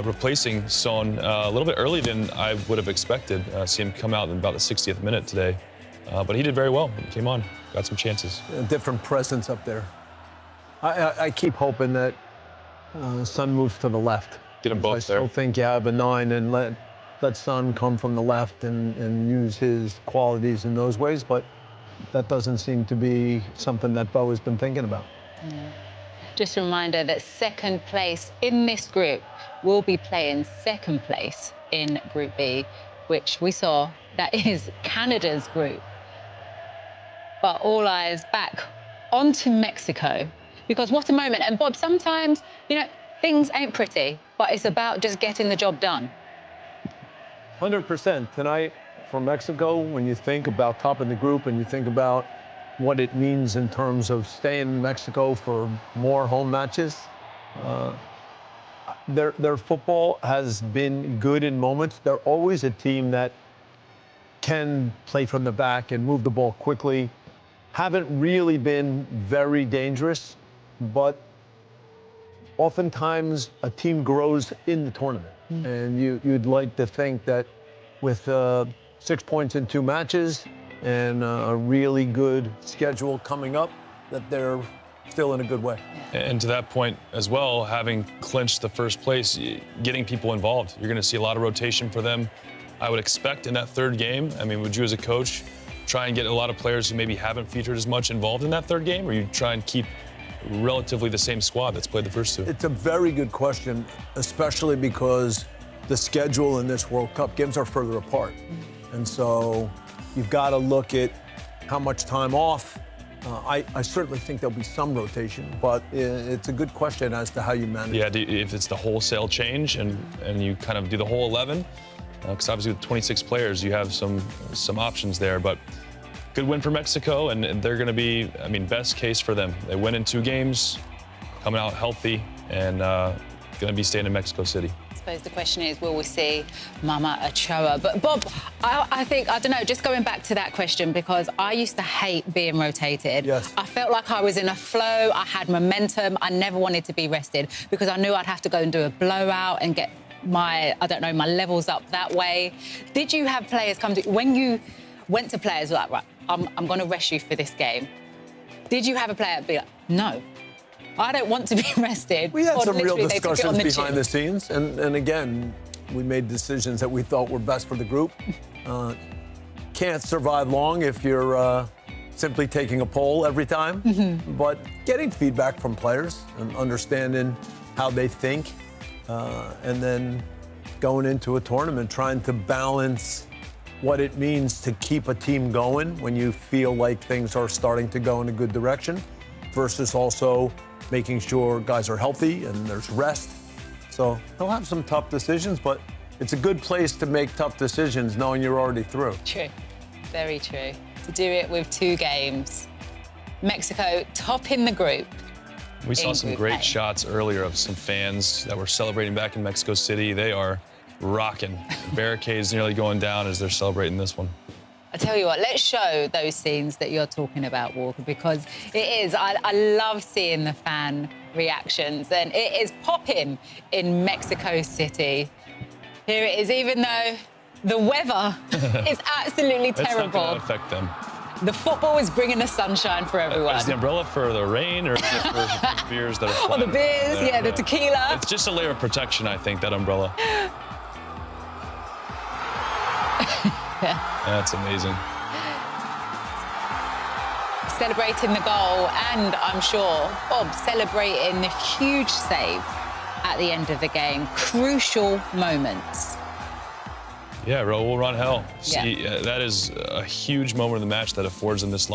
replacing Son a little bit earlier than I would have expected. See him come out in about the 60th minute today. But he did very well. He came on, got some chances. A different presence up there. I keep hoping that Son moves to the left. Get them both there. I still think you have a 9 and let Son come from the left and use his qualities in those ways, but that doesn't seem to be something that Bo has been thinking about. Yeah. Just a reminder that second place in this group will be playing second place in Group B, which we saw that is Canada's group. But all eyes back onto Mexico, because what a moment. And Bob, sometimes, you know, things ain't pretty, but it's about just getting the job done. 100%. Tonight for Mexico, when you think about top of the group and you think about what it means in terms of staying in Mexico for more home matches, their football has been good in moments. They're always a team that can play from the back and move the ball quickly. Haven't really been very dangerous, but oftentimes a team grows in the tournament. And you'd like to think that with 6 points in 2 matches and a really good schedule coming up, that they're still in a good way. And to that point as well, having clinched the first place, getting people involved. You're going to see a lot of rotation for them, I would expect, in that third game. I mean, would you as a coach try and get a lot of players who maybe haven't featured as much involved in that third game, or you try and keep relatively the same squad that's played the first 2? It's a very good question, especially because the schedule in this World Cup games are further apart. And so you've got to look at how much time off. I certainly think there'll be some rotation, but it's a good question as to how you manage it. Yeah, if it's the wholesale change and you kind of do the whole 11, because obviously with 26 players, you have some options there. But good win for Mexico, and they're going to be, I mean, best case for them. They win in 2 games, coming out healthy, and going to be staying in Mexico City. I suppose the question is, will we see Mama Ochoa? But Bob, I think, I don't know, just going back to that question, because I used to hate being rotated. Yes. I felt like I was in a flow, I had momentum, I never wanted to be rested because I knew I'd have to go and do a blowout and get my, I don't know, my levels up that way. Did you have players come to, when you went to players like, right, I'm going to rest you for this game, did you have a player be like, no, I don't want to be rested? We had some real literally discussions the behind the scenes, and again, we made decisions that we thought were best for the group. Can't survive long if you're simply taking a poll every time, but getting feedback from players and understanding how they think, and then going into a tournament, trying to balance what it means to keep a team going when you feel like things are starting to go in a good direction, versus also making sure guys are healthy and there's rest. So they'll have some tough decisions, but it's a good place to make tough decisions knowing you're already through. True, very true. To do it with 2 games. Mexico top in the group. We saw some great A. shots earlier of some fans that were celebrating back in Mexico City. They are rocking. Barricades nearly going down as they're celebrating this one. I tell you what, let's show those scenes that you're talking about, Walker, because it is, I love seeing the fan reactions, and it is popping in Mexico City. Here it is, even though the weather is absolutely terrible. It's not going to affect them. The football is bringing the sunshine for everyone. Is the umbrella for the rain, or is it for the beers that are flying? Oh, the beers, yeah, the tequila. It's just a layer of protection, I think, that umbrella. That's amazing. Celebrating the goal, and I'm sure Bob celebrating the huge save at the end of the game. Crucial moments. Yeah, Raul Rangel. Yeah. See, that is a huge moment in the match that affords them this